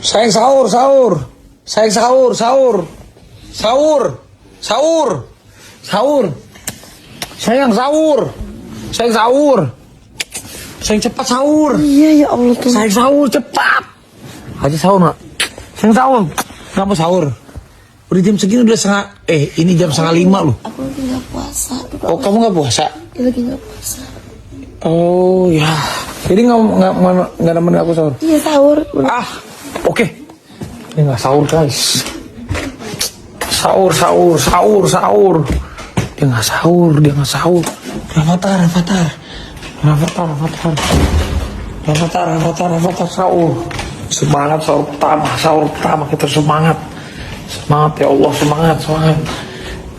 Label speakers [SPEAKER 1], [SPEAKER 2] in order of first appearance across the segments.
[SPEAKER 1] Sayang sahur, sahur. Sayang sahur, sahur. Sahur. Sahur. Sahur. Sayang sahur. Sayang sahur. Sayang cepat sahur.
[SPEAKER 2] Iya ya Allah tuh.
[SPEAKER 1] Sayang sahur cepat. Aja sahur nggak? Sayang sahur. Kenapa sahur? Udah jam segini udah setengah. Ini jam setengah 5 loh.
[SPEAKER 2] Aku lagi nggak puasa.
[SPEAKER 1] Oh kamu nggak puasa?
[SPEAKER 2] Dia lagi nggak puasa.
[SPEAKER 1] Oh ya. Jadi nggak nemenin aku sahur?
[SPEAKER 2] Iya sahur.
[SPEAKER 1] Oke. Ini nggak sahur guys. Sahur, sahur, sahur, sahur. Dia nggak sahur, dia nggak sahur. Rafathar, Rafathar, Rafathar, Rafathar, Rafathar, Rafathar, Rafathar, sahur. Semangat sahur pertama kita semangat. Semangat ya Allah, semangat, semangat.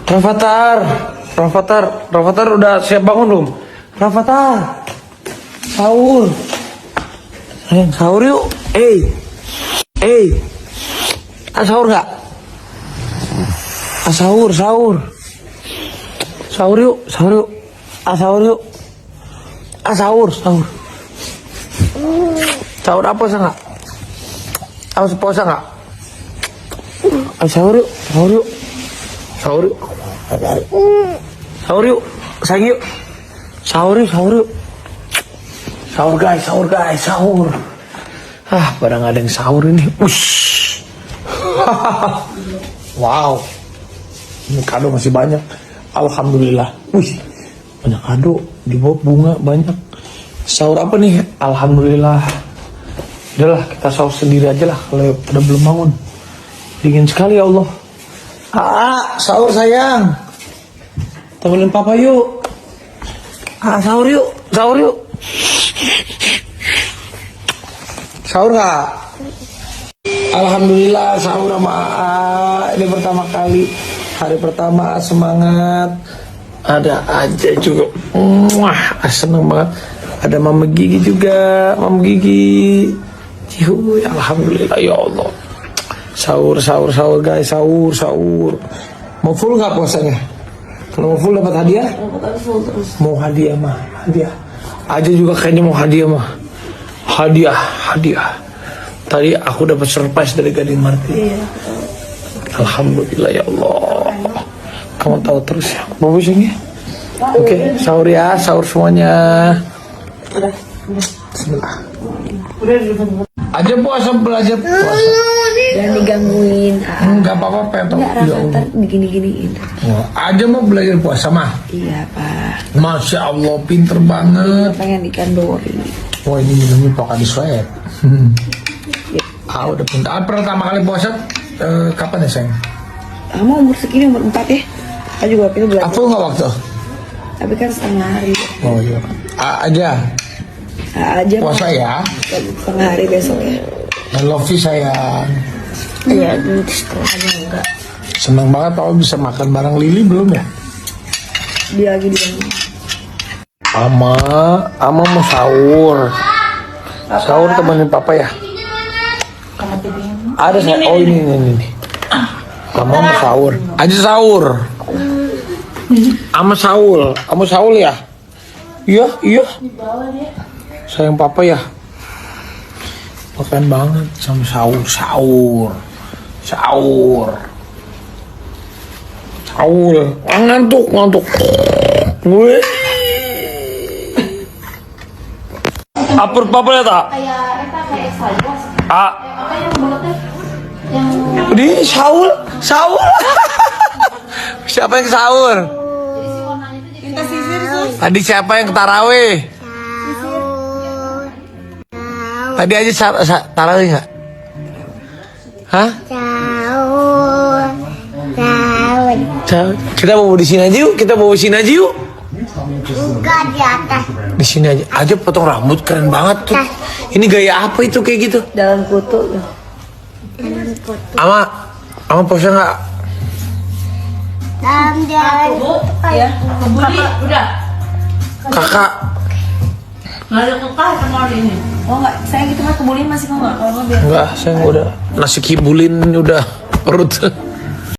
[SPEAKER 1] Rafathar, Rafathar, Rafathar udah siap bangun belum? Rafathar, sahur. Sahur yuk. Sahur nggak? Sahur, sahur. Sahur yuk, sahur yuk. Sahur yuk. Sahur, sahur. Sahur apa sih nggak? Harus puasa nggak? Sahur yuk, sahur yuk. Sahur yuk. Sahur yuk, sayang yuk. Sahur yuk, sahur yuk. Sahur guys, sahur guys, sahur. Pada nggak ada yang sahur ini. Ush. Wow. Ini kado masih banyak. Alhamdulillah. Wih, banyak kado. Di bawah bunga banyak. Sahur apa nih? Alhamdulillah. Udahlah, kita sahur sendiri aja lah kalau pada belum bangun. Dingin sekali ya Allah. Sahur sayang. Temenin papa yuk. Sahur yuk. Sahur yuk. Sahur nggak? Alhamdulillah sahur sama ini pertama kali. Hari pertama semangat. Ada aja juga. Seneng banget. Ada Mama Gigi juga. Mama Gigi. Alhamdulillah ya Allah. Sahur, sahur, sahur guys. Sahur, sahur. Mau full nggak puasanya? Kalau mau full dapat hadiah? Mau hadiah mah. Hadiah. Aja juga kayaknya mau hadiah mah. Hadiah, hadiah. Tadi aku dapat surprise dari Gading Marti. Iya. Alhamdulillah ya Allah. Kamu tahu terus ya. Bagusnya. Oke, sahur ya, sahur semuanya. Bismillah. Aja puasa, belajar puasa.
[SPEAKER 2] Jangan digangguin.
[SPEAKER 1] Enggak apa-apa, pengen tahu.
[SPEAKER 2] Ntar digini-giniin.
[SPEAKER 1] Aja mau belajar puasa mah.
[SPEAKER 2] Iya Pak.
[SPEAKER 1] Masya Allah, pinter banget.
[SPEAKER 2] Pengen ikan dori.
[SPEAKER 1] Wah ini minumnya pakai di swab. Udah pintar. Pertama kali puasa kapan ya sayang?
[SPEAKER 2] Kamu umur segini umur 4 ya? Aku juga pengen belajar.
[SPEAKER 1] Aku nggak waktu.
[SPEAKER 2] Tapi kan setengah hari.
[SPEAKER 1] Oh iya. Aja.
[SPEAKER 2] Aja.
[SPEAKER 1] Puasa ya.
[SPEAKER 2] Setengah hari besok ya.
[SPEAKER 1] I love you sayang.
[SPEAKER 2] Iya, setengahnya enggak.
[SPEAKER 1] Seneng banget kalau bisa makan bareng Lili belum ya?
[SPEAKER 2] Dia lagi di dalam.
[SPEAKER 1] Ama mau sahur. Sahur temenin papa ya. Ada saya. Oh ini. Ama mau sahur. Aja sahur. Ama sahur. Kamu sahur ya? Iya. Sayang papa ya. Makan banget sama sahur. Ngantuk. Gue. Apur papa ya tak? Di sahur. Siapa yang sahur? Tadi siapa yang tarawih? Tadi aja tarawih nggak? Hah? Sahur. Kita bawa di sini aja yuk.
[SPEAKER 3] Enggak di atas.
[SPEAKER 1] Di sini aja potong rambut keren banget tuh. Ini gaya apa itu kayak gitu?
[SPEAKER 2] Dalam kutu.
[SPEAKER 1] Ama puasa nggak?
[SPEAKER 3] Dalam jalan.
[SPEAKER 2] Ya, kebuli udah.
[SPEAKER 1] Kakak.
[SPEAKER 2] Nggak ada kekal sama ini. Oh nggak, saya gitu mah kebuli masih mau nggak? Kalau nggak biar.
[SPEAKER 1] Enggak, saya udah nasi kibulin udah perut.